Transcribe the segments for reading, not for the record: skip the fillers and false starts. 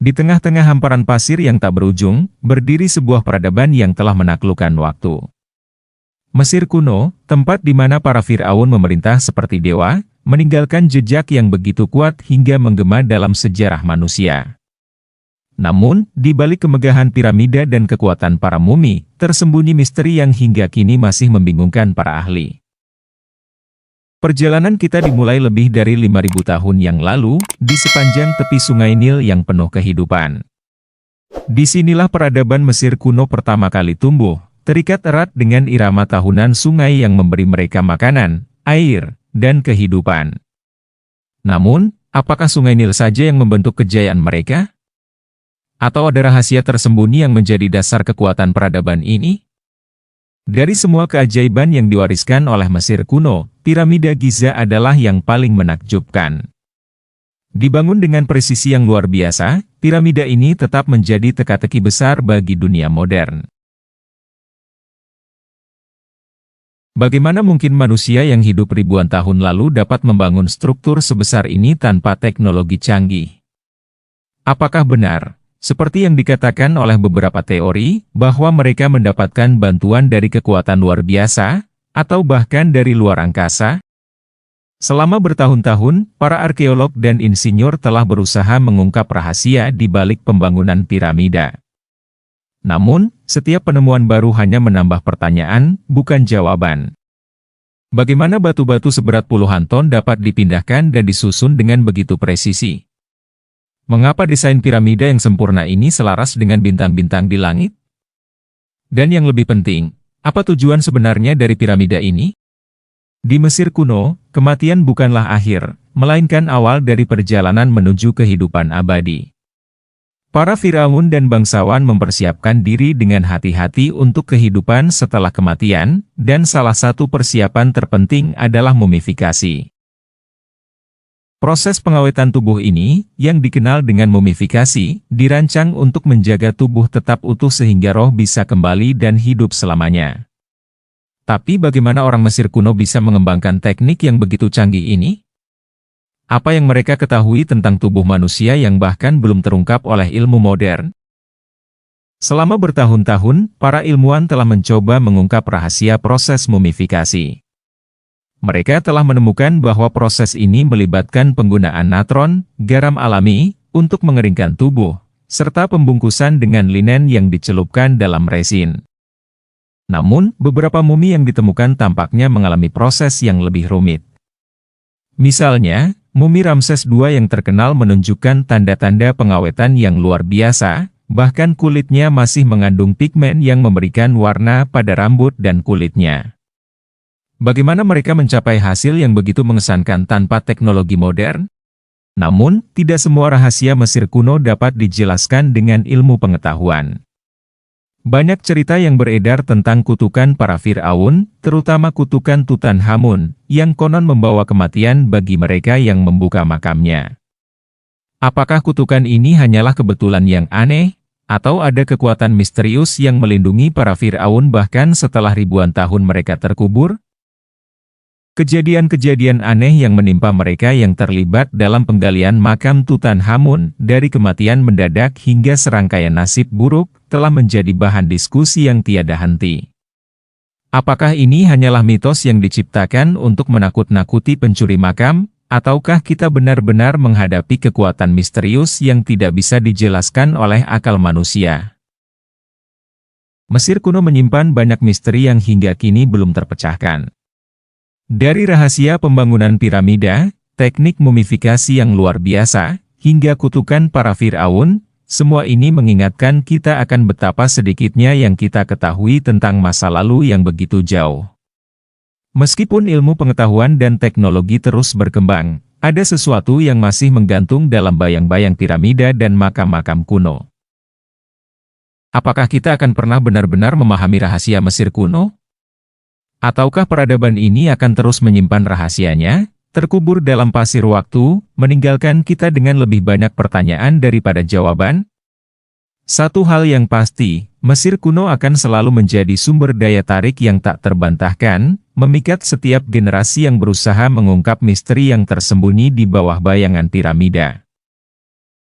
Di tengah-tengah hamparan pasir yang tak berujung, berdiri sebuah peradaban yang telah menaklukkan waktu. Mesir kuno, tempat di mana para Fir'aun memerintah seperti dewa, meninggalkan jejak yang begitu kuat hingga menggema dalam sejarah manusia. Namun, di balik kemegahan piramida dan kekuatan para mumi, tersembunyi misteri yang hingga kini masih membingungkan para ahli. Perjalanan kita dimulai lebih dari 5.000 tahun yang lalu, di sepanjang tepi Sungai Nil yang penuh kehidupan. Disinilah peradaban Mesir kuno pertama kali tumbuh, terikat erat dengan irama tahunan sungai yang memberi mereka makanan, air, dan kehidupan. Namun, apakah Sungai Nil saja yang membentuk kejayaan mereka? Atau ada rahasia tersembunyi yang menjadi dasar kekuatan peradaban ini? Dari semua keajaiban yang diwariskan oleh Mesir kuno, piramida Giza adalah yang paling menakjubkan. Dibangun dengan presisi yang luar biasa, piramida ini tetap menjadi teka-teki besar bagi dunia modern. Bagaimana mungkin manusia yang hidup ribuan tahun lalu dapat membangun struktur sebesar ini tanpa teknologi canggih? Apakah benar, seperti yang dikatakan oleh beberapa teori, bahwa mereka mendapatkan bantuan dari kekuatan luar biasa, atau bahkan dari luar angkasa? Selama bertahun-tahun, para arkeolog dan insinyur telah berusaha mengungkap rahasia di balik pembangunan piramida. Namun, setiap penemuan baru hanya menambah pertanyaan, bukan jawaban. Bagaimana batu-batu seberat puluhan ton dapat dipindahkan dan disusun dengan begitu presisi? Mengapa desain piramida yang sempurna ini selaras dengan bintang-bintang di langit? Dan yang lebih penting, apa tujuan sebenarnya dari piramida ini? Di Mesir kuno, kematian bukanlah akhir, melainkan awal dari perjalanan menuju kehidupan abadi. Para Firaun dan bangsawan mempersiapkan diri dengan hati-hati untuk kehidupan setelah kematian, dan salah satu persiapan terpenting adalah mumifikasi. Proses pengawetan tubuh ini, yang dikenal dengan mumifikasi, dirancang untuk menjaga tubuh tetap utuh sehingga roh bisa kembali dan hidup selamanya. Tapi bagaimana orang Mesir kuno bisa mengembangkan teknik yang begitu canggih ini? Apa yang mereka ketahui tentang tubuh manusia yang bahkan belum terungkap oleh ilmu modern? Selama bertahun-tahun, para ilmuwan telah mencoba mengungkap rahasia proses mumifikasi. Mereka telah menemukan bahwa proses ini melibatkan penggunaan natron, garam alami, untuk mengeringkan tubuh, serta pembungkusan dengan linen yang dicelupkan dalam resin. Namun, beberapa mumi yang ditemukan tampaknya mengalami proses yang lebih rumit. Misalnya, mumi Ramses II yang terkenal menunjukkan tanda-tanda pengawetan yang luar biasa, bahkan kulitnya masih mengandung pigmen yang memberikan warna pada rambut dan kulitnya. Bagaimana mereka mencapai hasil yang begitu mengesankan tanpa teknologi modern? Namun, tidak semua rahasia Mesir kuno dapat dijelaskan dengan ilmu pengetahuan. Banyak cerita yang beredar tentang kutukan para Fir'aun, terutama kutukan Tutankhamun, yang konon membawa kematian bagi mereka yang membuka makamnya. Apakah kutukan ini hanyalah kebetulan yang aneh, atau ada kekuatan misterius yang melindungi para Fir'aun bahkan setelah ribuan tahun mereka terkubur? Kejadian-kejadian aneh yang menimpa mereka yang terlibat dalam penggalian makam Tutankhamun, dari kematian mendadak hingga serangkaian nasib buruk, telah menjadi bahan diskusi yang tiada henti. Apakah ini hanyalah mitos yang diciptakan untuk menakut-nakuti pencuri makam, ataukah kita benar-benar menghadapi kekuatan misterius yang tidak bisa dijelaskan oleh akal manusia? Mesir kuno menyimpan banyak misteri yang hingga kini belum terpecahkan. Dari rahasia pembangunan piramida, teknik mumifikasi yang luar biasa, hingga kutukan para Fir'aun, semua ini mengingatkan kita akan betapa sedikitnya yang kita ketahui tentang masa lalu yang begitu jauh. Meskipun ilmu pengetahuan dan teknologi terus berkembang, ada sesuatu yang masih menggantung dalam bayang-bayang piramida dan makam-makam kuno. Apakah kita akan pernah benar-benar memahami rahasia Mesir kuno? Ataukah peradaban ini akan terus menyimpan rahasianya, terkubur dalam pasir waktu, meninggalkan kita dengan lebih banyak pertanyaan daripada jawaban? Satu hal yang pasti, Mesir kuno akan selalu menjadi sumber daya tarik yang tak terbantahkan, memikat setiap generasi yang berusaha mengungkap misteri yang tersembunyi di bawah bayangan piramida.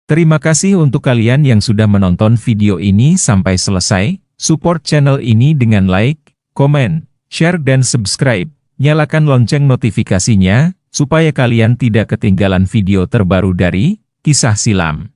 Terima kasih untuk kalian yang sudah menonton video ini sampai selesai. Support channel ini dengan like, komen, share dan subscribe. Nyalakan lonceng notifikasinya, supaya kalian tidak ketinggalan video terbaru dari Kisah Silam.